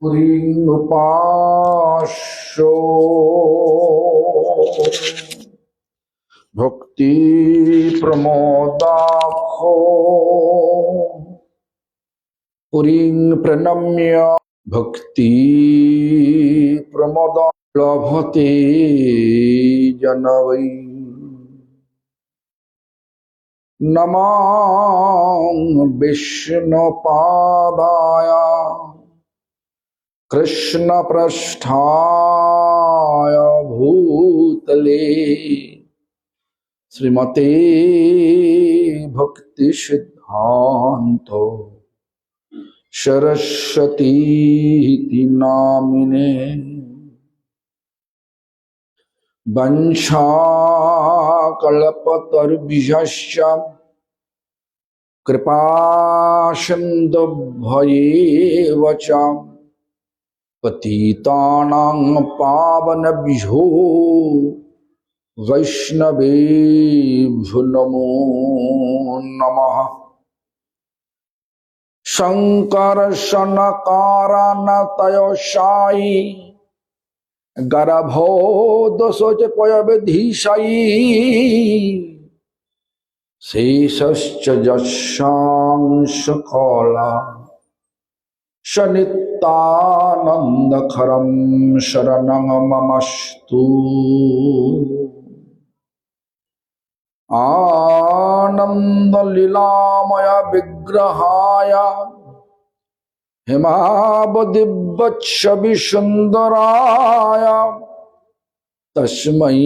पुरीनुपास्यो भक्ति प्रमोदाखो पुरीं प्रणम्य भक्ति प्रमोद लभते जनवै नमां विष्णुपादाय कृष्ण पृष्ठाय भूतले श्रीमते भक्ति सिद्धांतो सरस्वती नामिने वंशाकल्पतरुभ्यश्च कृपासिन्धुभ्येव च पतितानां पावनेभ्यो वैष्णवेभ्यो नमो नमः। शंकर्षणकारणतयशायी गर्भोदशोचपयविधिशायी शेषश्च यशांशकला सनित्यानन्दकरं शरणं ममस्तु। आनन्दलीलामय विग्रहाय हेमावदिव्यच्छविसुन्दराय तस्मै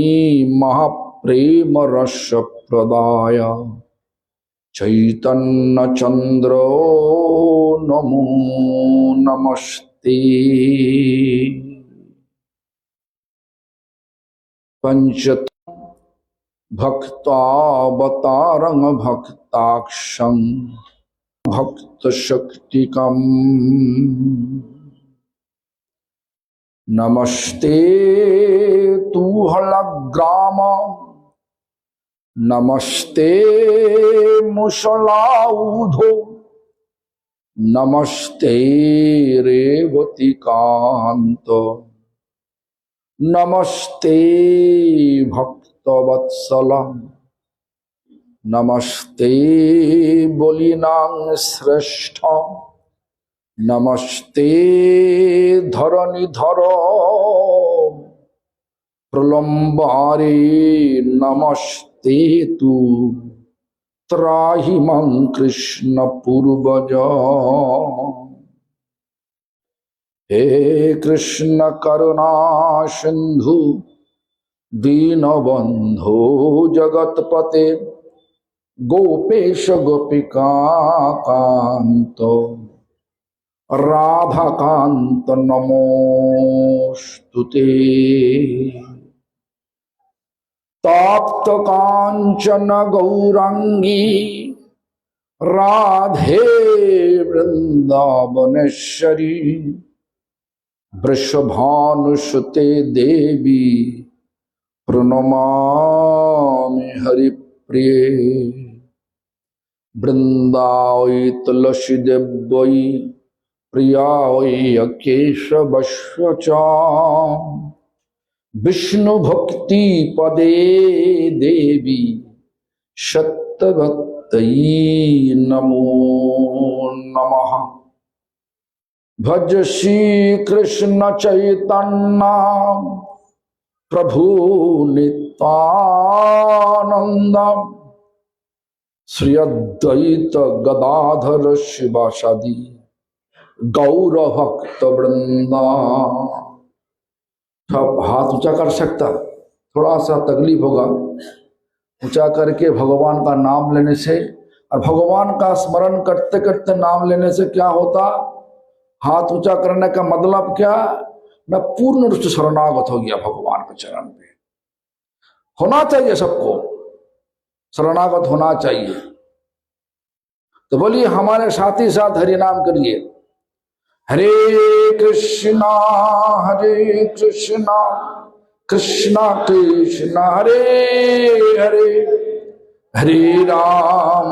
महाप्रेमरसप्रदाय चैतन्यचन्द्र नमो नमस्ते। पंचत भक्तावतारं भक्ताक्षं भक्तशक्तिकम् नमस्ते तूहलग्राम नमस्ते मुसलाउधो नमस्ते रेवतीकांत नमस्ते भक्तवत्सलम नमस्ते बलिनां श्रेष्ठ नमस्ते धरणीधर प्रलम्बारे नमस्ते तु त्राहि मां कृष्ण पूर्वज। हे कृष्ण करुणा सिंधु दीनबंधो जगतपते गोपेश गोपिका कांत राधाकांत नमोस्तुते। तप्त कांचन गौरांगी राधे वृंदावनेश्वरी वृषभानुसुते देवी प्रणमामि हरिप्रिये। वृंदावै तुलसी देवै प्रियायै केशवस्य च विष्णु भक्ति पदे देवी सत्यवत्यै नमो नमः। भज श्री कृष्ण चैतन्य प्रभु नित्यानंद श्री अद्वैत गदाधर शिवासादि गौर भक्त वृंदा। हाथ ऊंचा कर सकता, थोड़ा सा तकलीफ होगा। ऊंचा करके भगवान का नाम लेने से, और भगवान का स्मरण करते करते नाम लेने से क्या होता, हाथ ऊंचा करने का मतलब क्या, मैं पूर्ण रूप से शरणागत हो गया भगवान के चरण पे। होना चाहिए, सबको शरणागत होना चाहिए। तो बोलिए हमारे साथी साथ हरि नाम करिए। हरे कृष्णा कृष्णा कृष्ण हरे हरे, हरे राम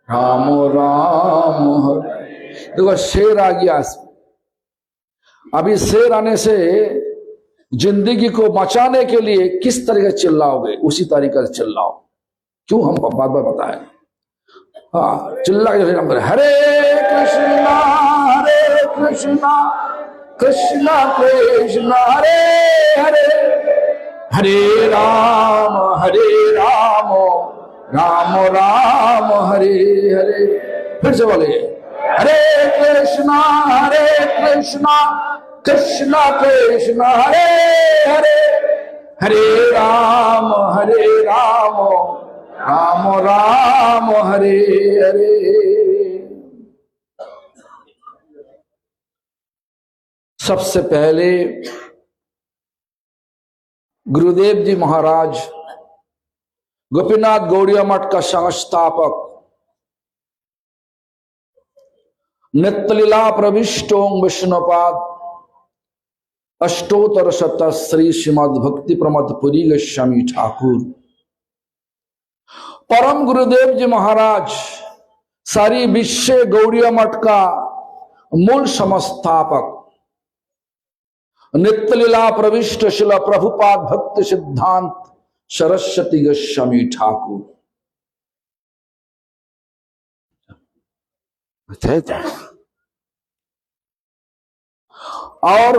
राम राम हरे देखो शेर आ गया। अभी शेर आने से जिंदगी को बचाने के लिए किस तरीके से चिल्लाओगे, उसी तरीके से चिल्लाओ। क्यों हम बात बात बताए। हाँ, चिल्ला के हम करें हरे कृष्णा कृष्णा कृष्णा हरे हरे, हरे राम राम राम हरे हरे। फिर से बोले हरे कृष्णा कृष्णा कृष्णा हरे हरे, हरे राम राम राम हरे हरे। सबसे पहले गुरुदेव जी महाराज गोपीनाथ गौड़िया मठ का संस्थापक, नित्यलीला प्रविष्टों विष्णुपाद अष्टोत्तर शत श्री श्रीमद भक्ति प्रमद पुरी गोस्वामी ठाकुर, परम गुरुदेव जी महाराज सारी विश्व गौड़िया मठ का मूल संस्थापक, नित्यलीला प्रविष्ट शिला प्रभुपाद भक्ति सिद्धांत सरस्वती गोस्वामी ठाकुर। और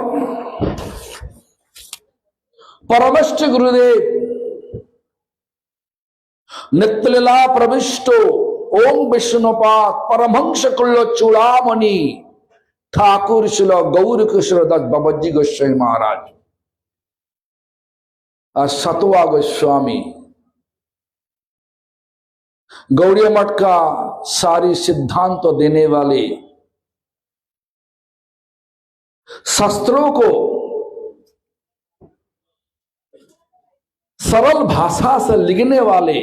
परमश्च गुरुदेव नित्यलीला प्रविष्टो ओम विष्णुपाद परमहंस कुल्लो चूड़ामणि ठाकुर शिला गौर कृष्ण दत्त बाबाजी गोस्वामी महाराज, सतवा गोस्वामी, गौड़िया मठ का सारी सिद्धांत तो देने वाले, शास्त्रों को सरल भाषा से लिखने वाले,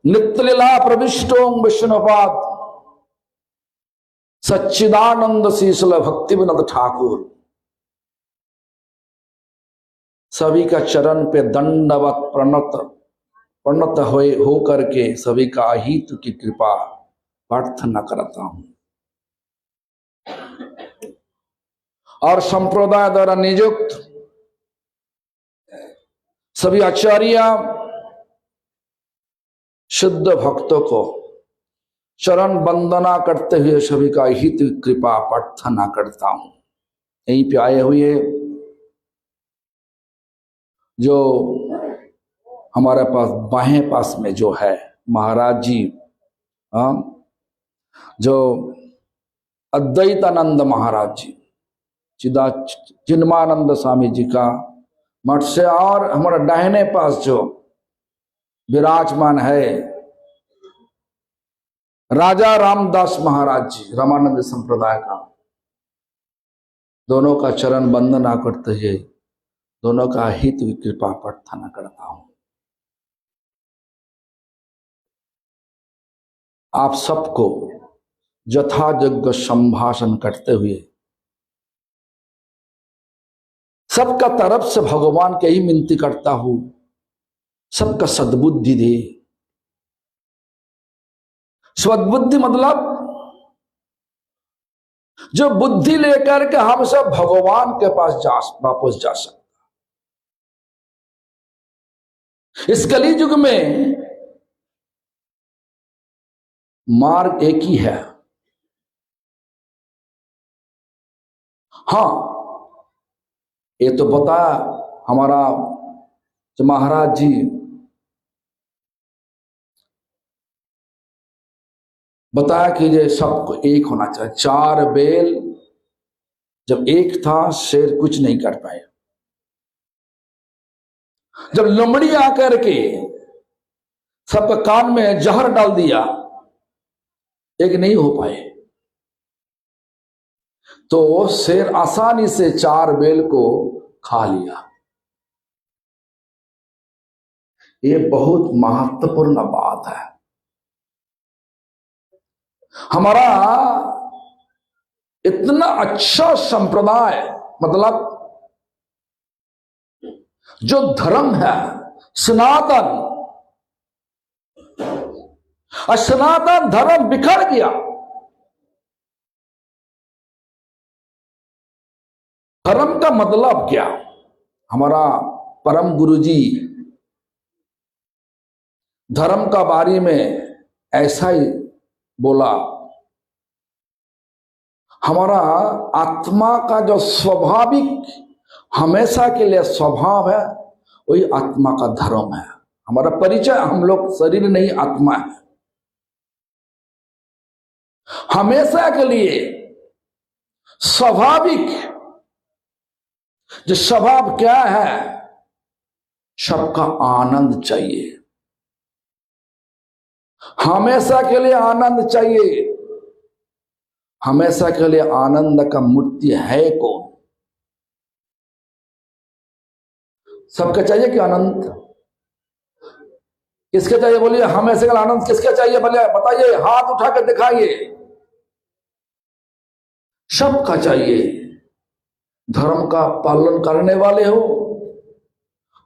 नित्यलीला प्रविष्टों विष्णुपाद सच्चिदानंद शीशल भक्ति विनोद ठाकुर, सभी का चरण पे दंडवत प्रणत हो करके सभी का अहित की कृपा प्रार्थना करता हूं। और संप्रदाय द्वारा नियुक्त सभी आचार्य शुद्ध भक्तों को चरण वंदना करते हुए सभी का हित कृपा प्रार्थना करता हूं। यहीं पे आए हुए जो हमारे पास बाएं पास में जो है महाराज जी, जो अद्वैतानंद महाराज जी, चिन्मानंद स्वामी जी का मठ से, और हमारा दाहिने पास जो विराजमान है राजा रामदास महाराज जी रामानंद संप्रदाय का, दोनों का चरण वंदना करते हुए दोनों का हित कृपा प्रार्थना करता हूं। आप सबको यथायोग्य संभाषण करते हुए सबका तरफ से भगवान के ही विनती करता हूं, सबका सद्बुद्धि दे। सद्बुद्धि मतलब जो बुद्धि लेकर के हम सब भगवान के पास वापस जा सकते। इस कली युग में मार्ग एक ही है। हाँ, ये तो बताया हमारा जो महाराज जी बताया कि ये सबको एक होना चाहिए। चार बैल जब एक था, शेर कुछ नहीं कर पाए। जब लोमड़ी आकर के सबके कान में जहर डाल दिया, एक नहीं हो पाए, तो शेर आसानी से चार बैल को खा लिया। ये बहुत महत्वपूर्ण बात है। हमारा इतना अच्छा संप्रदाय, मतलब जो धर्म है सनातन, और सनातन धर्म बिखर गया। धर्म का मतलब क्या? हमारा परम गुरुजी धर्म का बारे में ऐसा ही बोला, हमारा आत्मा का जो स्वाभाविक हमेशा के लिए स्वभाव है वही आत्मा का धर्म है। हमारा परिचय, हम लोग शरीर नहीं आत्मा है। हमेशा के लिए स्वाभाविक जो स्वभाव क्या है, सबका आनंद चाहिए, हमेशा के लिए आनंद चाहिए। हमेशा के लिए आनंद का मूर्ति है कौन? सबके चाहिए कि आनंद? किसके चाहिए बोलिए? हमेशा का आनंद किसके चाहिए बोलिए? बताइए, हाथ उठा के दिखाइए। सबका चाहिए। धर्म का पालन करने वाले हो,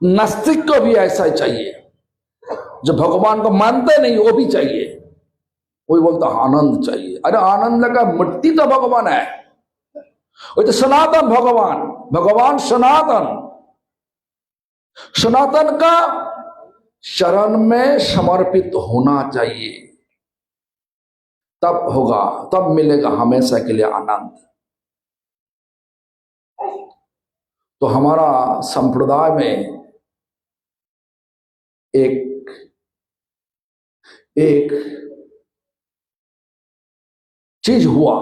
नास्तिक को भी ऐसा ही चाहिए, जो भगवान को मानते नहीं वो भी चाहिए। कोई बोलता आनंद चाहिए, अरे आनंद का मूर्ति तो भगवान है, वो तो सनातन भगवान। भगवान सनातन, सनातन का शरण में समर्पित होना चाहिए, तब होगा, तब मिलेगा हमेशा के लिए आनंद। तो हमारा संप्रदाय में एक चीज हुआ,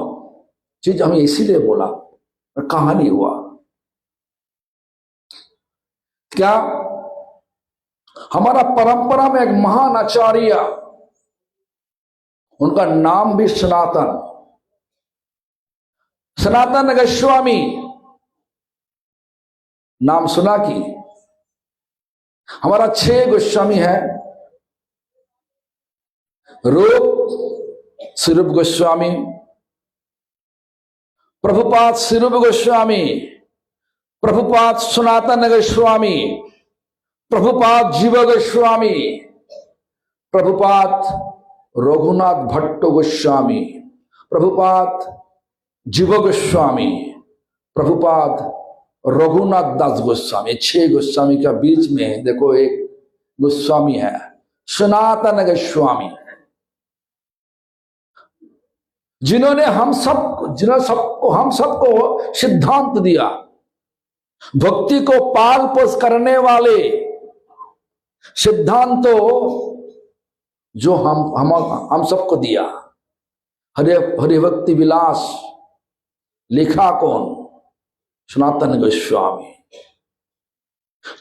चीज हमें इसीलिए बोला, कहानी हुआ क्या? हमारा परंपरा में एक महान आचार्य, उनका नाम भी सनातन, सनातन गोस्वामी, नाम सुना कि? हमारा 6 गोस्वामी है। रूप स्वरूप गोस्वामी, प्रभुपाद स्वरूप गोस्वामी, प्रभुपाद सनातन गोस्वामी, प्रभुपाद जीव गोस्वामी, प्रभुपाद रघुनाथ भट्ट गोस्वामी, प्रभुपाद जीव गोस्वामी, प्रभुपाद रघुनाथ दास गोस्वामी। 6 गोस्वामी के बीच में देखो एक गोस्वामी है सनातन गोस्वामी, जिन्होंने हम सबको सिद्धांत दिया, भक्ति को पाल पोस करने वाले सिद्धांतों जो हम सबको दिया। हरि भक्ति विलास लिखा कौन? सनातन गोस्वामी।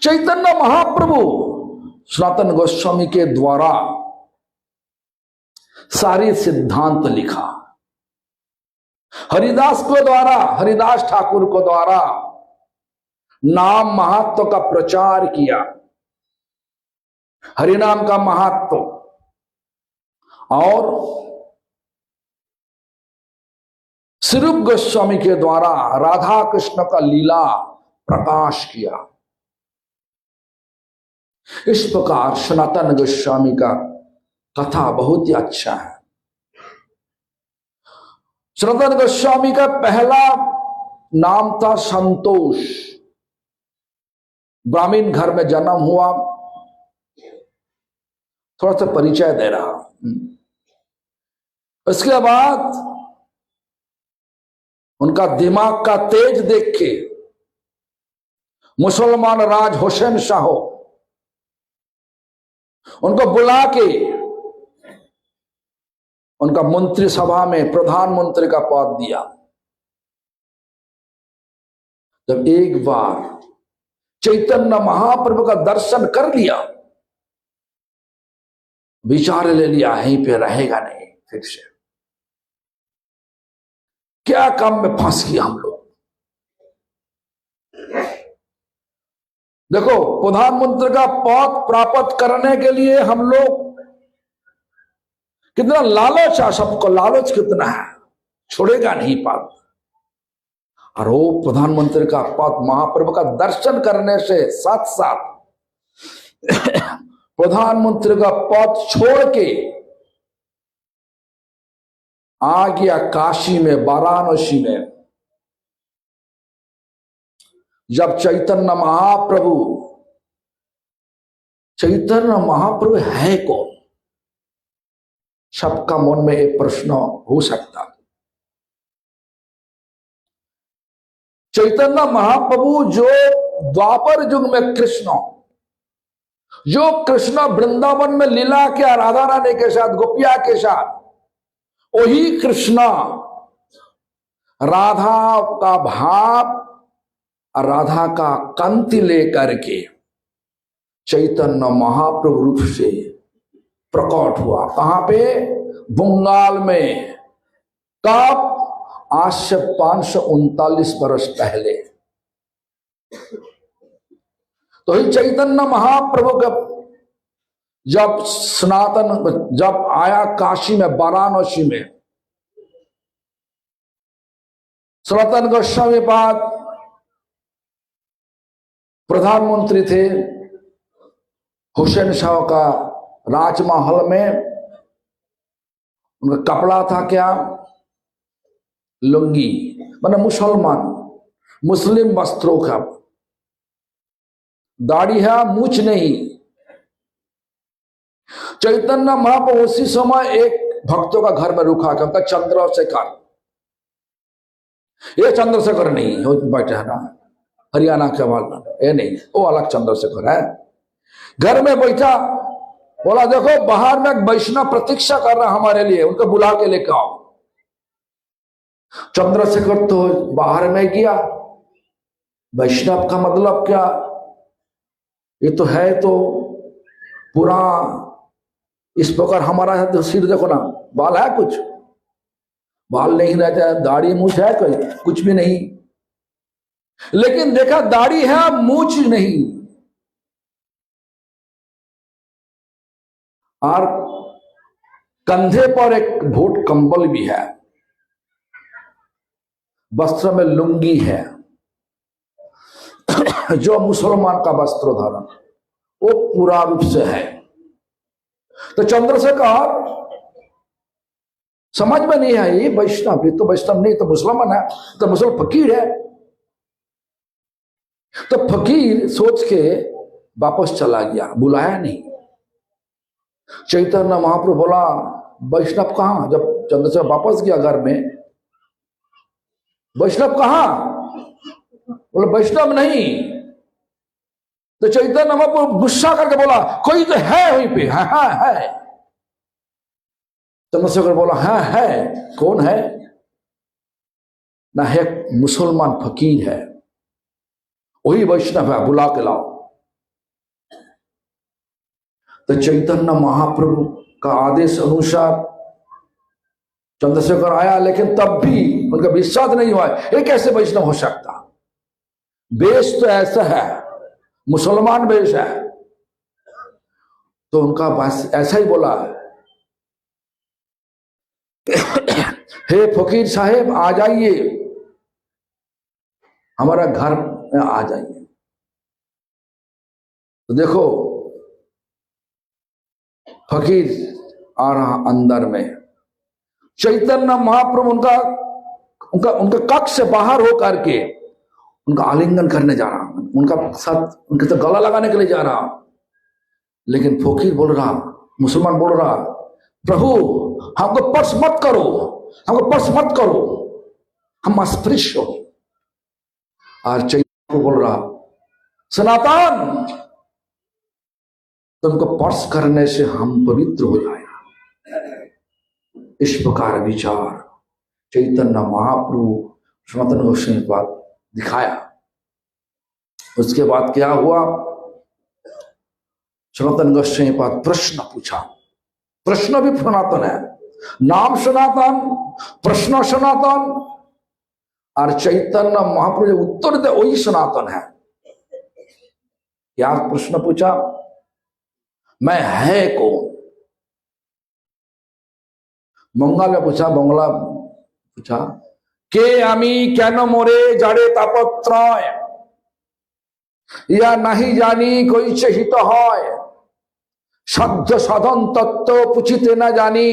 चैतन्य महाप्रभु सनातन गोस्वामी के द्वारा सारी सिद्धांत लिखा। हरिदास को द्वारा, हरिदास ठाकुर को द्वारा नाम महत्व का प्रचार किया, हरिनाम का महत्व, और स्वरूप गोस्वामी के द्वारा राधा कृष्ण का लीला प्रकाश किया। इस प्रकार सनातन गोस्वामी का कथा बहुत ही अच्छा है। सनातन गोस्वामी का पहला नाम था संतोष। ब्राह्मण घर में जन्म हुआ। थोड़ा सा परिचय दे रहा। उसके बाद उनका दिमाग का तेज देख के मुसलमान राज हुसैन शाह उनको बुला के उनका मंत्री सभा में प्रधानमंत्री का पद दिया। जब एक बार चैतन्य महाप्रभु का दर्शन कर लिया, विचार ले लिया यहीं पे रहेगा नहीं, फिर से क्या काम में फंस गया हम लोग। देखो, प्रधानमंत्री का पद प्राप्त करने के लिए हम लोग कितना लालच है, सबको लालच कितना है, छोड़ेगा नहीं पद। और वो प्रधानमंत्री का पद महाप्रभु का दर्शन करने से साथ साथ प्रधानमंत्री का पद छोड़ के आ गया काशी में, वाराणसी में। जब चैतन्य महाप्रभु है कौन? सबका मन में एक प्रश्न हो सकता। चैतन्य महाप्रभु जो द्वापर युग में जो कृष्ण वृंदावन में लीला किया राधा रानी के साथ, गोपिया के साथ, वही कृष्ण राधा का भाव और राधा का कांति लेकर के चैतन्य महाप्रभु रूप से प्रकट हुआ। कहां पे? बंगाल में। कब? आज से 539 वर्ष पहले। तो ही चैतन्य महाप्रभु का जब आया काशी में, वाराणसी में, सनातन गोस्वामी पाद प्रधानमंत्री थे। हुसैन शाह का राजमहल में उनका कपड़ा था क्या? लुंगी, माने मुस्लिम वस्त्रों का। दाढ़ी है, मूछ नहीं। चैतन्य महाप्रभु उसी समय एक भक्तों का घर में रुका क्या? उनका चंद्रशेखर। ये चंद्रशेखर नहीं हो बैठा है ना, हरियाणा के वाला, ये नहीं, वो अलग चंद्रशेखर है। घर में बैठा, बोला देखो बाहर में वैष्णव प्रतीक्षा कर रहा हमारे लिए, उनको बुला के लेकर आओ। चंद्रशेखर तो बाहर में गया। वैष्णव का मतलब क्या? ये तो है तो पूरा इस प्रकार हमारा है। तो सिर देखो ना, बाल है कुछ? बाल नहीं रहता है। दाढ़ी मूछ है कोई? कुछ भी नहीं। लेकिन देखा दाढ़ी है, मूछ नहीं। और कंधे पर एक भूट कंबल भी है, वस्त्र में लुंगी है, जो मुसलमान का वस्त्र धारण वो पूरा रूप से है। तो चंद्रशेखर समझ में नहीं है, ये वैष्णव, ये तो वैष्णव नहीं, तो मुसलमान है, तो मुसलमान फकीर है। तो फकीर सोच के वापस चला गया, बुलाया नहीं। चैतन्य महाप्रभु बोला वैष्णव कहां? जब चंद्रशेखर वापस गया घर में, वैष्णव कहां? बोला वैष्णव नहीं। तो चैतन्य महाप्रभु गुस्सा करके बोला कोई तो है वहीं पे। हाँ है। चंद्रशेखर बोला हाँ है। कौन है? ना है, मुसलमान फकीर है, वही वैष्णव है, बुला के लाओ। तो चैतन्य महाप्रभु का आदेश अनुसार चंद्रशेखर आया, लेकिन तब भी उनका विश्वास नहीं हुआ ये कैसे वैष्णव हो सकता। वेश तो ऐसा है, मुसलमान वेश है। तो उनका बस ऐसा ही बोला हे फकीर साहेब आ जाइए, हमारा घर में आ जाइए। तो देखो फकीर आ रहा अंदर में। चैतन्य महाप्रभु उनका कक्ष से बाहर हो करके उनका आलिंगन करने जा रहा, उनका साथ उनके तो गला लगाने के लिए जा रहा। लेकिन फकीर बोल रहा, मुसलमान बोल रहा प्रभु हमको स्पर्श मत करो, हमको स्पर्श मत करो, हम अस्पृश्य हो। और चैतन्य बोल रहा सनातन तुमको स्पर्श करने से हम पवित्र हो जाएगा। इस प्रकार विचार चैतन्य महाप्रभु सनातन गोस्वामी बात दिखाया। उसके बाद क्या हुआ? सनातन गोस्वामी पाद प्रश्न पूछा। प्रश्न भी सनातन है, नाम सनातन, प्रश्न सनातन, और चैतन्य महाप्रभु उत्तर दे वही सनातन है। क्या प्रश्न पूछा? मैं है कौन? बंगाल पूछा, बंगला पूछा के आमी केन मोरे जाड़े तापत्रय या नहीं जानी कोई चहित है, शब्द साधन तत्व पुछिते न जानी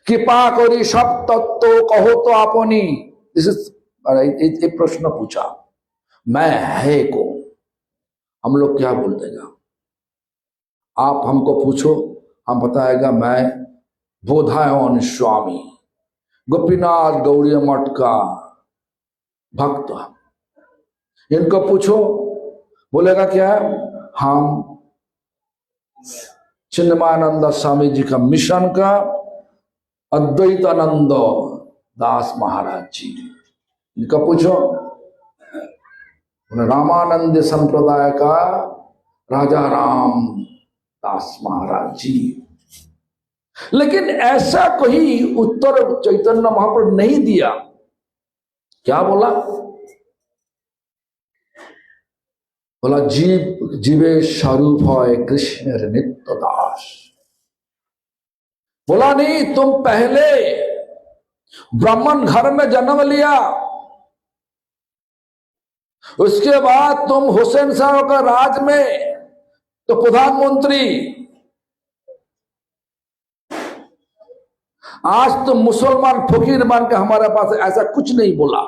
कृपा करी सब तत्व कहो तो आपनी। एक प्रश्न पूछा, मैं है को हम लोग क्या बोल देगा? आप हमको पूछो, हम बताएगा मैं बोधायन स्वामी गोपीनाथ गौड़ी मठ का भक्त। इनको पूछो, बोलेगा क्या? हम चिन्मयानंद स्वामी जी का मिशन का अद्वैतानंद दास महाराज जी। इनका पूछो, रामानंद संप्रदाय का राजा राम दास महाराज जी। लेकिन ऐसा कोई उत्तर चैतन्य महाप्रभु नहीं दिया। क्या बोला? बोला जीव जीवे स्वरूप है कृष्ण नित्य दास। बोला नहीं, तुम पहले ब्राह्मण घर में जन्म लिया, उसके बाद तुम हुसैन साहब का राज में तो प्रधानमंत्री, आज तुम मुसलमान फकीर मान के हमारे पास। ऐसा कुछ नहीं बोला।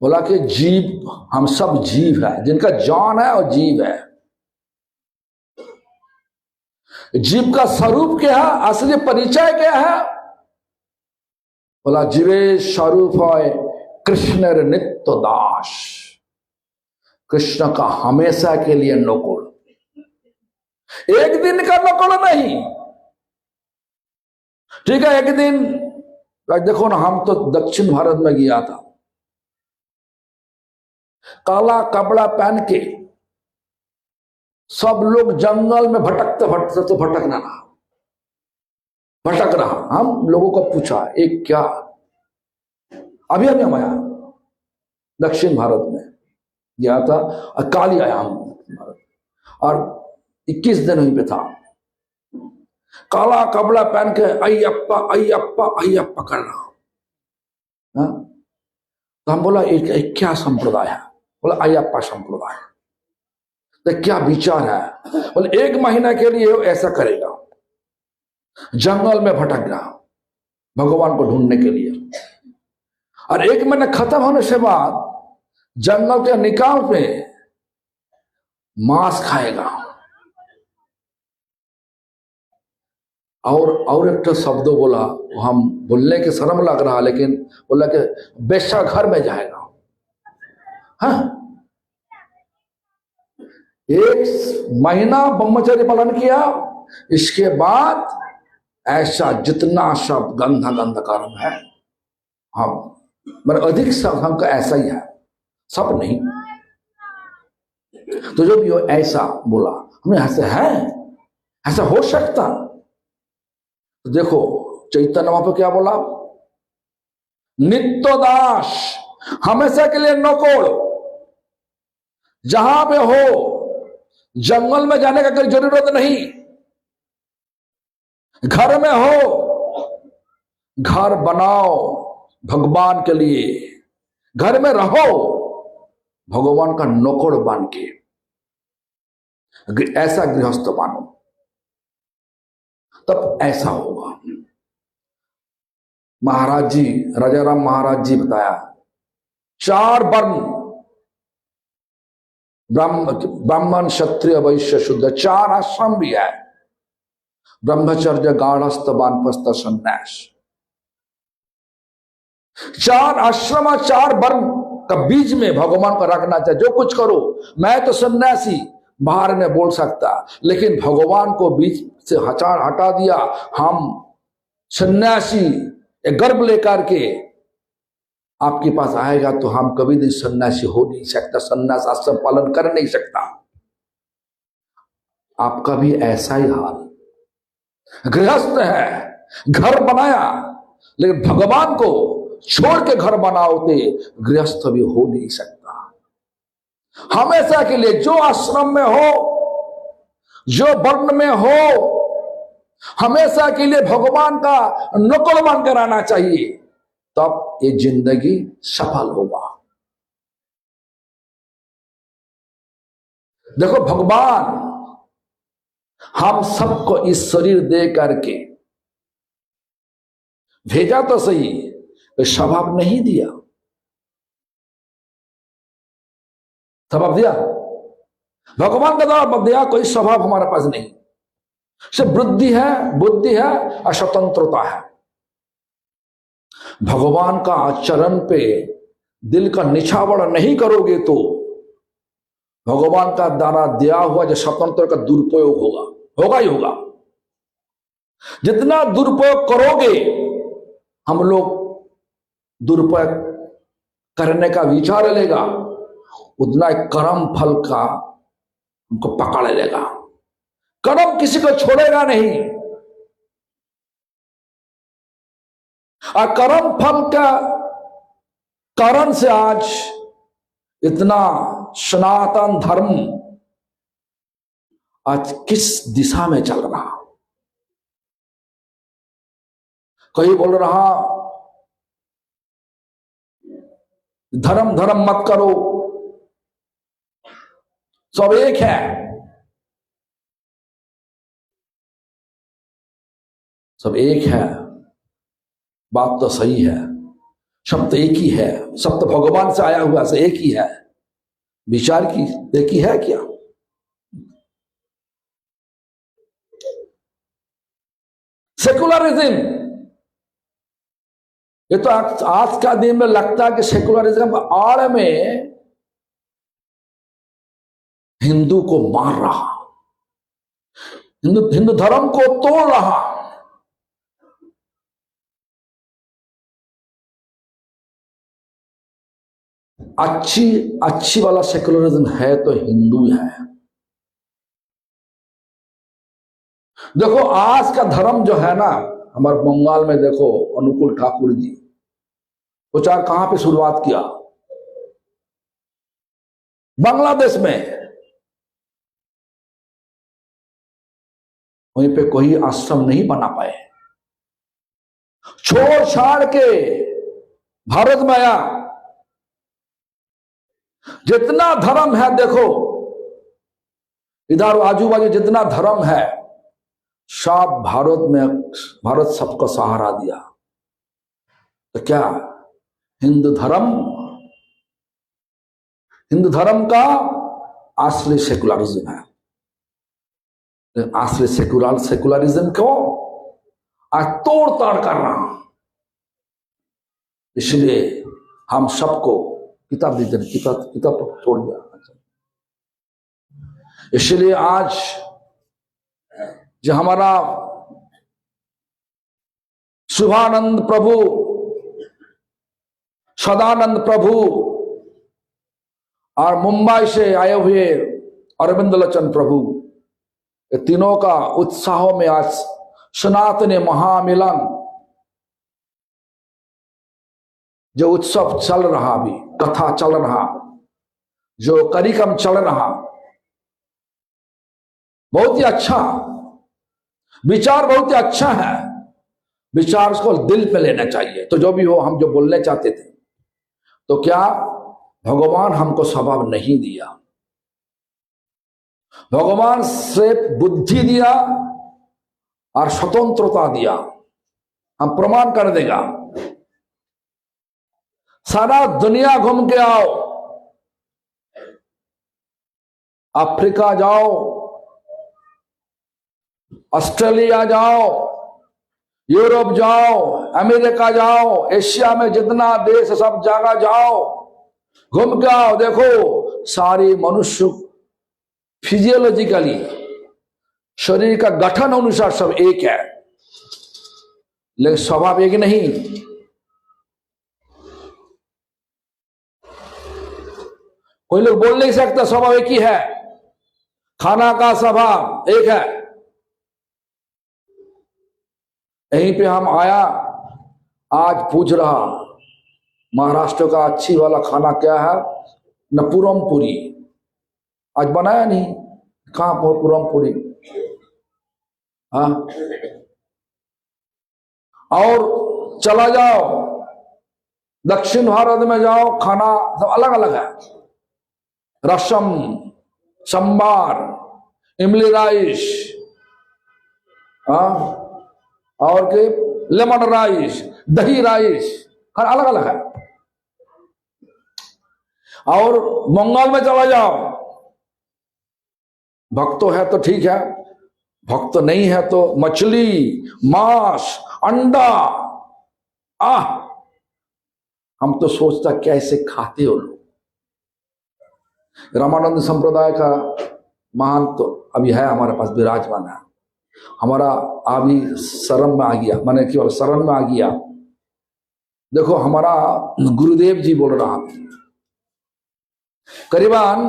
बोला कि जीव, हम सब जीव है, जिनका जान है और जीव है। जीव का स्वरूप क्या है, असली परिचय क्या है? बोला जीवे स्वरूप है कृष्ण नित्य दास। कृष्ण का हमेशा के लिए नकुल, एक दिन का नकुल नहीं। ठीक है, एक दिन देखो ना, हम तो दक्षिण भारत में गया था, काला कपड़ा पहन के सब लोग जंगल में भटकते भटकते, तो भटकना रहा, भटक रहा। हम लोगों को पूछा, एक क्या, अभी हम आया दक्षिण भारत में गया था और काली आया हम भारत, और 21 दिन वहीं पे था। काला कपड़ा पहन के अय्यप्पा अय्यप्पा अय्यप्पा कर रहा। तो हम बोला एक क्या संप्रदाय है? बोला अय्यप्पा संप्रदाय। तो क्या विचार है? बोले 1 महीना के लिए ऐसा करेगा, जंगल में भटक रहा भगवान को ढूंढने के लिए, और 1 महीना खत्म होने से बाद जंगल के निकाल पे मांस खाएगा। और एक तो शब्द बोला, हम बोलने के शर्म लग रहा, लेकिन बोला कि बेशा घर में जाएगा। हाँ, 1 महीना ब्रह्मचर्य पालन किया, इसके बाद ऐसा जितना सब गंधा गंध कर्म है, हम मतलब अधिक सब हमका ऐसा ही है, सब नहीं। तो जब ये ऐसा बोला, हमें ऐसा है, ऐसा हो सकता? तो देखो चैतन्य वहां पर क्या बोला, नित्य दास, हमेशा के लिए नकोड़। जहां पे हो, जंगल में जाने का कोई जरूरत नहीं, घर में हो, घर बनाओ भगवान के लिए, घर में रहो भगवान का नौकर बन के, ऐसा गृहस्थ मानो, तब ऐसा होगा। महाराज जी, राजा राम महाराज जी बताया, 4 वर्ण, ब्राह्मण क्षत्रिय वैश्य शूद्र, 4 आश्रम भी है, ब्रह्मचर्य गाढ़स्थ वानप्रस्थ संन्यास। 4 आश्रम, 4 वर्ण का बीच में भगवान को रखना चाहिए। जो कुछ करो, मैं तो सन्यासी बाहर में बोल सकता, लेकिन भगवान को बीच से हटा दिया। हम सन्यासी गर्भ लेकर के आपके पास आएगा तो हम कभी नहीं सन्यासी हो नहीं सकता, सन्यास आश्रम पालन कर नहीं सकता। आपका भी ऐसा ही हाल, गृहस्थ है, घर बनाया, लेकिन भगवान को छोड़ के घर बनाओते गृहस्थ भी हो नहीं सकता। हमेशा के लिए जो आश्रम में हो, जो वर्ण में हो, हमेशा के लिए भगवान का नौकर बनकर आना चाहिए, तब ये जिंदगी सफल होगा। देखो भगवान हम सबको इस शरीर दे करके भेजा तो सही, स्वभाव नहीं दिया। स्वभाव दिया, भगवान का द्वारा दिया, कोई स्वभाव हमारे पास नहीं। सिर्फ बुद्धि है और स्वतंत्रता है। भगवान का चरण पे दिल का निछावर नहीं करोगे तो भगवान का द्वारा दिया हुआ जो स्वतंत्र का दुरुपयोग होगा ही होगा। जितना दुरुपयोग करोगे, हम लोग दुरुपयोग करने का विचार लेगा, उतना कर्म फल का हमको पकड़ लेगा। कर्म किसी को छोड़ेगा नहीं, और कर्म फल का कारण से आज इतना सनातन धर्म आज किस दिशा में चल रहा। कोई बोल रहा धर्म धर्म मत करो, सब एक है। सब एक है, बात तो सही है, सब तो एक ही है, सब तो भगवान से आया हुआ से एक ही है। विचार की एक ही है क्या? सेकुलरिज्म, ये तो आज का दिन में लगता है कि सेकुलरिज्म आड़ में हिंदू को मार रहा, हिंदू धर्म को तोड़ रहा। अच्छी वाला सेकुलरिज्म है तो हिंदू है। देखो आज का धर्म जो है ना, हमारे बंगाल में देखो अनुकूल ठाकुर जी, वो चार कहां पे शुरुआत किया? बांग्लादेश में। वहीं पे कोई आश्रम नहीं बना पाए, छोड़ छाड़ के भारत में आया। जितना धर्म है देखो, इधर आजू बाजू जितना धर्म है सब भारत सबको सहारा दिया। तो क्या हिंदू धर्म का असली सेकुलरिज्म है। असली सेकुलरिज्म को आज तोड़ ताड़ कर रहा। इसलिए हम सबको किताब दीजिए, किताब छोड़ दिया। इसलिए आज जो हमारा शुभानंद प्रभु, सदानंद प्रभु और मुंबई से आए हुए अरविंद लोचन प्रभु, ये तीनों का उत्साहों में आज सनातनी महामिलन जो उत्सव चल रहा, अभी कथा चल रहा, जो कार्यक्रम चल रहा, बहुत ही अच्छा विचार, बहुत ही अच्छा है विचार। उसको दिल पे लेना चाहिए। तो जो भी हो, हम जो बोलने चाहते थे, तो क्या भगवान हमको स्वभाव नहीं दिया, भगवान से बुद्धि दिया और स्वतंत्रता दिया। हम प्रमाण कर देगा। सारा दुनिया घूम के आओ, अफ्रीका जाओ, ऑस्ट्रेलिया जाओ, यूरोप जाओ, अमेरिका जाओ, एशिया में जितना देश सब जगह जाओ, घूम के आओ। देखो सारी मनुष्य फिजियोलॉजिकली शरीर का गठन अनुसार सब एक है, लेकिन स्वभाव एक नहीं। कोई लोग बोल नहीं सकता स्वभाव एक ही है, खाना का स्वभाव एक है। यहीं पे हम आया, आज पूछ रहा महाराष्ट्र का अच्छी वाला खाना क्या है? न पूरम पूरी, आज बनाया नहीं। कहां पूरम पूरी? हाँ, और चला जाओ दक्षिण भारत में जाओ, खाना सब अलग अलग है। रसम, संबार, इमली राइस, हाँ, और के लेमन राइस, दही राइस, हर अलग अलग है। और बंगाल में चला जाओ, भक्त तो है तो ठीक है, भक्त नहीं है तो मछली, मांस, अंडा, हम तो सोचता कैसे खाते हो लोग। रामानंद संप्रदाय का महान तो अभी है हमारे पास, विराजमान है, हमारा अभी शरण में आ गया, मैंने केवल शरण में आ गया। देखो हमारा गुरुदेव जी बोल रहा था, करीबन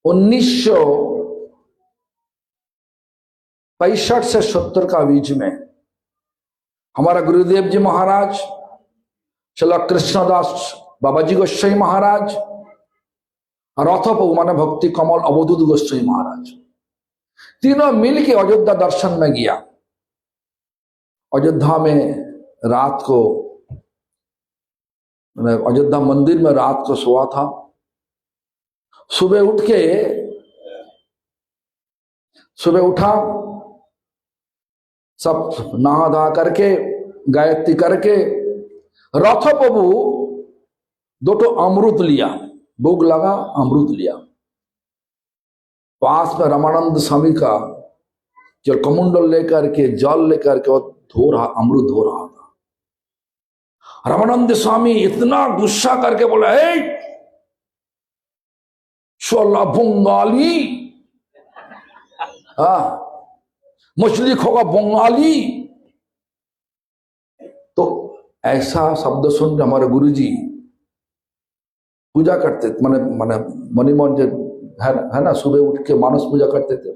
1965 से 70 का बीच में हमारा गुरुदेव जी महाराज, श्रील कृष्णदास बाबा जी गोस्वामी महाराज और रथप्रभु माने भक्ति कमल अवधूत गोस्वामी महाराज, तीनों मिलके अयोध्या दर्शन में गया। अयोध्या में रात को, अयोध्या मंदिर में रात को सोया था। सुबह उठा, सब नहा धा करके गायत्री करके रथप्रभु 2 अमृत लिया, भोग लगा, अमृत लिया। पास में रामानंद स्वामी का जो कमुंडल लेकर के, जल लेकर के वो अमृत धो रहा था। रामानंद स्वामी इतना गुस्सा करके बोला, शोला बंगाली, मछली खोगा बंगाली। तो ऐसा शब्द सुन हमारे गुरुजी पूजा करते, माने मणिमोहन जो है ना, सुबह उठ के मानस पूजा करते थे।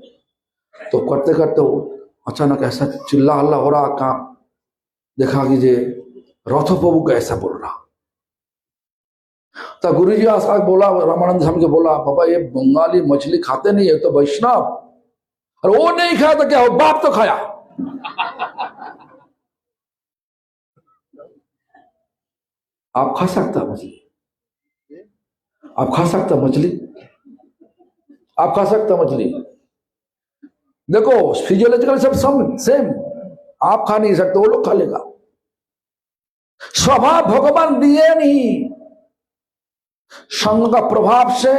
तो करते करते अचानक ऐसा चिल्ला हल्ला हो रहा, कहा देखा कि जे रथप्रभु को ऐसा बोल रहा। तो गुरुजी आसाक बोला, रामानंद स्वामी को बोला, पापा ये बंगाली मछली खाते नहीं है, तो वैष्णव, और वो नहीं खाया तो क्या हो, बाप तो खाया। आप खा सकता मछली, आप खा सकता मछली, आप खा सकता मछली। देखो फिजियोलॉजिकल सब सेम, आप खा नहीं सकते, वो लोग खा लेगा। स्वभाव भगवान दिए नहीं, संग का प्रभाव से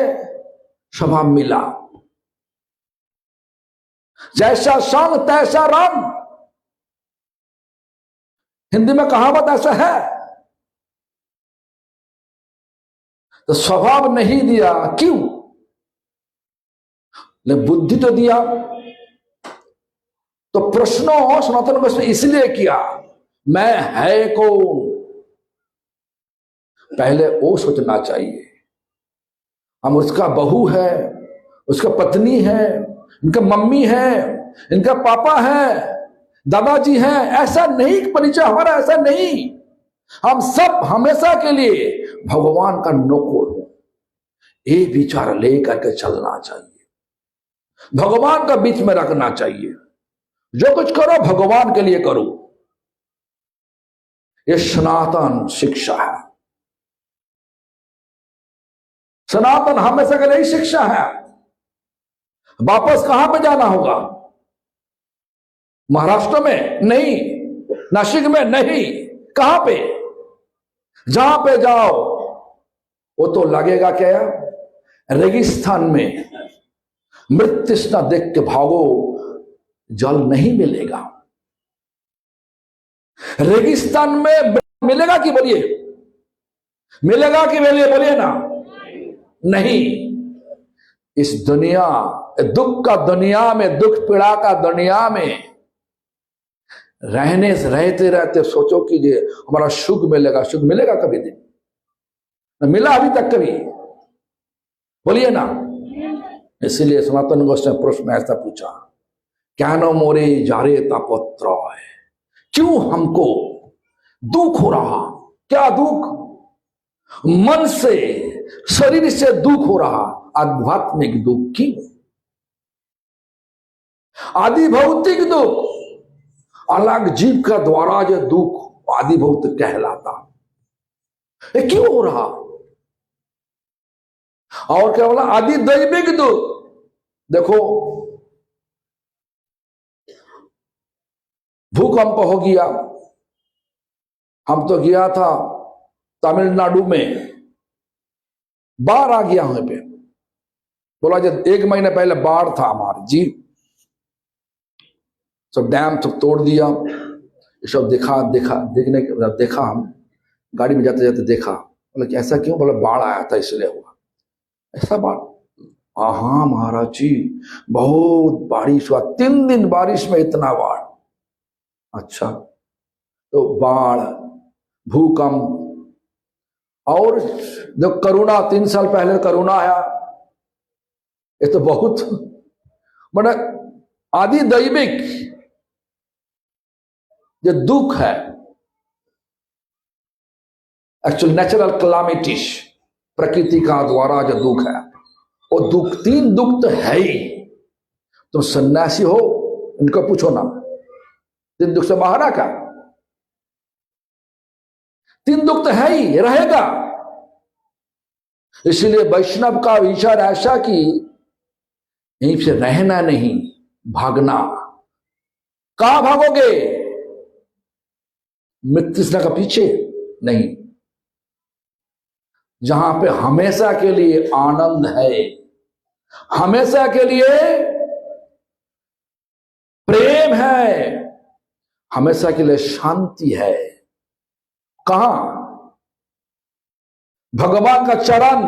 स्वभाव मिला। जैसा संग तैसा रंग, हिंदी में कहावत ऐसा है। तो स्वभाव नहीं दिया, क्यों? ले बुद्धि तो दिया। तो प्रश्नों सनातन गोस्वामी इसलिए किया, मैं है कौन, पहले वो सोचना चाहिए। हम उसका बहू है, उसका पत्नी है, इनका मम्मी है, इनका पापा है, दादाजी हैं, ऐसा नहीं परिचय हमारा, ऐसा नहीं। हम सब हमेशा के लिए भगवान का नौकर हो, ये विचार लेकर के चलना चाहिए। भगवान का बीच में रखना चाहिए। जो कुछ करो भगवान के लिए करो, ये सनातन शिक्षा है। सनातन हमेशा के लिए शिक्षा है। वापस कहां पे जाना होगा? महाराष्ट्र में नहीं, नासिक में नहीं, कहां पे? जहां पे जाओ वो तो लगेगा क्या, रेगिस्तान में मृत तृष्णा देख के भागो, जल नहीं मिलेगा। रेगिस्तान में मिलेगा कि बोलिए, मिलेगा कि बोलिए ना, नहीं। इस दुनिया, दुख का दुनिया में, दुख पीड़ा का दुनिया में रहते रहते सोचो कि ये हमारा सुख मिलेगा। सुख मिलेगा कभी दिन न मिला अभी तक कभी, बोलिए ना। इसलिए सनातन गोस्वामी ने प्रश्न ऐसा पूछा, क्या नो मोरे जारे तापत्र है, क्यों हमको दुख हो रहा? क्या दुख? मन से, शरीर से दुख हो रहा, आध्यात्मिक दुख क्यों? आदि भौतिक दुख, अलग जीव का द्वारा जो दुख आदि भौतिक कहलाता, ये क्यों हो रहा? और क्या बोला? आदि दैविक दुख। देखो भूकंप हो गया। हम तो गया था तमिलनाडु में, बाढ़ आ गया वहां पे। बोला जब 1 महीने पहले बाढ़ था हमारे जी, सब डैम सब तोड़ दिया। ये सब देखा हम गाड़ी में जाते जाते देखा। बोला कि ऐसा क्यों? बोला बाढ़ आया था इसलिए हुआ ऐसा। बाढ़? हाँ महाराज जी, बहुत बारिश हुआ, 3 दिन बारिश में इतना बाढ़। अच्छा, तो बाढ़, भूकंप, और जो करुणा 3 साल पहले करुणा आया, ये तो बहुत बड़ा आदि दैविक जो दुख है, एक्चुअल नेचुरल क्लामिटीज, प्रकृति का द्वारा जो दुख है, वो दुख 3 दुख तो है ही। तुम सन्यासी हो, इनको पूछो ना 3 दुख से बाहर आ क्या? 3 दुख तो है ही, रहेगा। इसलिए वैष्णव का विचार ऐसा कि यहीं से रहना नहीं, भागना। कहां भागोगे? मृत्यु का पीछे नहीं, जहां पे हमेशा के लिए आनंद है, हमेशा के लिए प्रेम है, हमेशा के लिए शांति है। कहां? भगवान का चरण।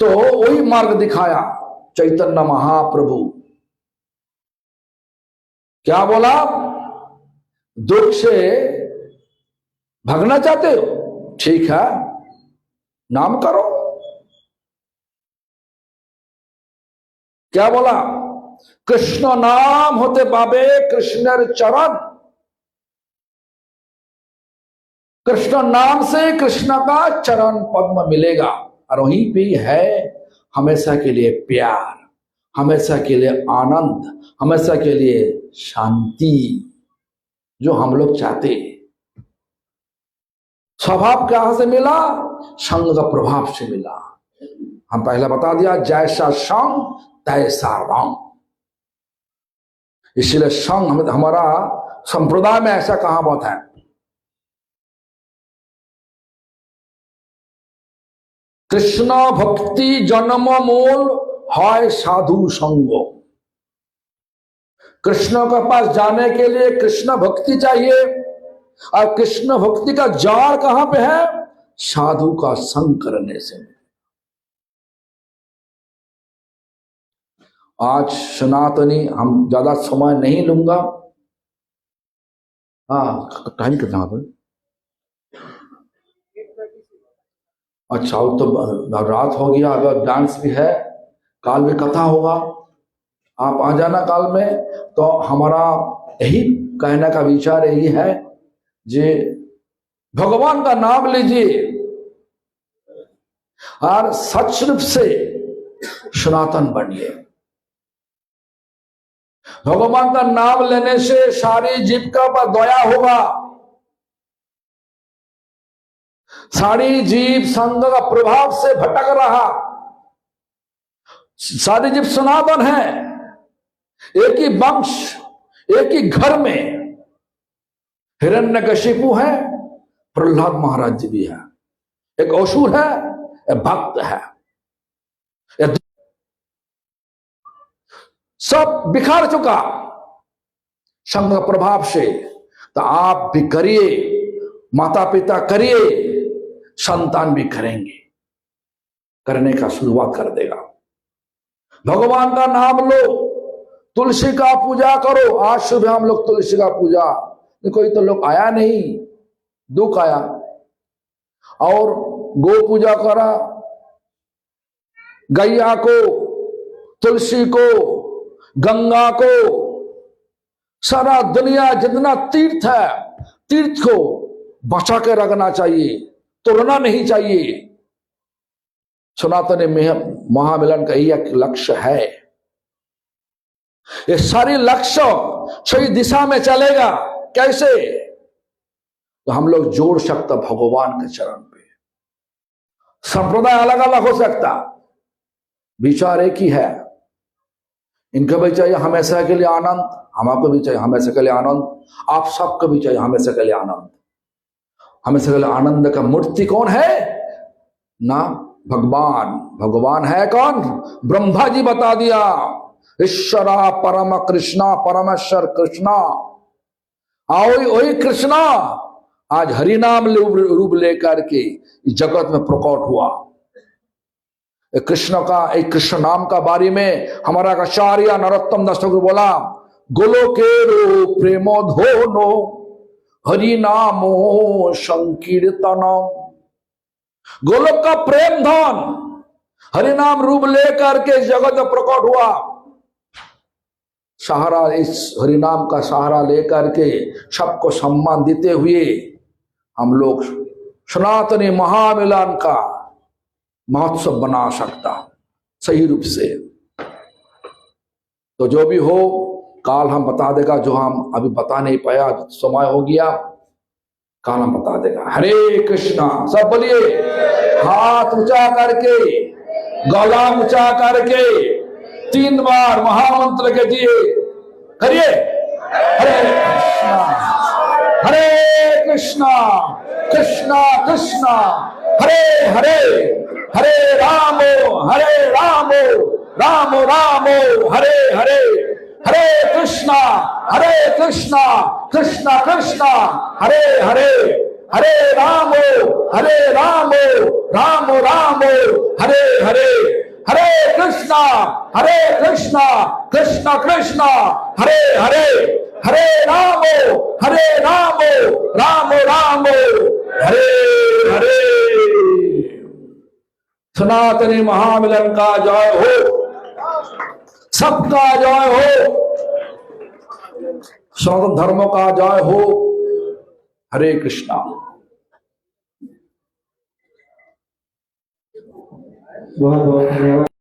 तो वही मार्ग दिखाया चैतन्य महाप्रभु। क्या बोला? दुख से भागना चाहते हो? ठीक है, नाम करो। क्या बोला? कृष्ण नाम होते पावे कृष्णर चरण। कृष्ण नाम से कृष्ण का चरण पद्म मिलेगा, और वहीं पे है हमेशा के लिए प्यार, हमेशा के लिए आनंद, हमेशा के लिए शांति, जो हम लोग चाहते हैं। स्वभाव कहां से मिला? संग का प्रभाव से मिला। हम पहले बता दिया, जैसा संग तैसा रंग। इसलिए संग हमारा संप्रदाय में ऐसा कहावत है, कृष्ण भक्ति जन्म मूल है साधु संगो। कृष्ण के पास जाने के लिए कृष्ण भक्ति चाहिए, और कृष्ण भक्ति का जड़ कहां पे है? साधु का संग करने से। आज सनातनी, हम ज्यादा समय नहीं लूंगा। हाँ, टाइम कितना पर? अच्छा, तो रात हो गया, अगर डांस भी है, काल में कथा होगा, आप आ जाना काल में। तो हमारा यही कहने का विचार यही है, जे भगवान का नाम लीजिए और सच रूप से सनातन बनिए। भगवान का नाम लेने से सारी जीविका पर दया होगा, सारी जीव संग का प्रभाव से भटक रहा। सारी जीव सनातन है, एक ही वंश, एक ही घर में। हिरण्यकशिपु है, प्रहलाद महाराज जी भी है, एक असुर है, एक भक्त है, सब बिखर चुका संग प्रभाव से। तो आप भी करिए, माता पिता करिए, संतान भी करेंगे, करने का शुरुआत कर देगा। भगवान का नाम लो, तुलसी का पूजा करो। आज सुबह हम लोग तुलसी का पूजा, कोई तो लोग आया नहीं, दुख आया। और गो पूजा करा, गैया को, तुलसी को, गंगा को, सारा दुनिया जितना तीर्थ है, तीर्थ को बचा के रखना चाहिए, तोड़ना नहीं चाहिए। सनातन महामिलन का यही एक लक्ष्य है। ये सारी लक्ष्य सही दिशा में चलेगा। कैसे? तो हम लोग जोड़ सकते भगवान के चरण पे। संप्रदाय अलग अलग हो सकता, विचार एक ही है। इनको भी चाहिए हमेशा के लिए आनंद, हमको भी चाहिए हमेशा के लिए आनंद, आप सबको भी चाहिए हमेशा के लिए आनंद। हमेशा के लिए आनंद का मूर्ति कौन है ना? भगवान। भगवान है कौन? ब्रह्मा जी बता दिया, ईश्वरा परम कृष्णा, परमेश्वर कृष्णा। वही कृष्णा आज हरिनाम रूप लेकर के इस जगत में प्रकट हुआ। कृष्ण का, एक कृष्ण नाम का बारे में हमारा आचार्य नरोत्तम दास ठाकुर बोला, गोलोकेरो प्रेमो धोनो हरि नामो संकीर्तन। गोलोक का प्रेम धन हरिनाम रूप लेकर के जगत में प्रकट हुआ। सहारा, इस हरिनाम का सहारा लेकर के सबको सम्मान देते हुए हम लोग सनातनी महामिलन का महोत्सव बना सकता सही रूप से। तो जो भी हो काल हम बता देगा, जो हम अभी बता नहीं पाया, समय हो गया, काल हम बता देगा। हरे कृष्णा। सब बोलिए, हाथ ऊंचा करके, गला ऊंचा करके 3 बार महामंत्र के दिए करिए। हरे कृष्णा, हरे कृष्णा, कृष्णा कृष्णा हरे हरे, हरे रामो रामो रामो हरे हरे, हरे कृष्णा कृष्णा कृष्णा हरे हरे, हरे रामो रामो हरे हरे, हरे कृष्णा कृष्णा कृष्णा हरे हरे, हरे रामो रामो हरे हरे। सनातनी महामिलन का जय हो, सबका जय हो, सनातन धर्म का जय हो। हरे कृष्णा। बहुत बहुत धन्यवाद।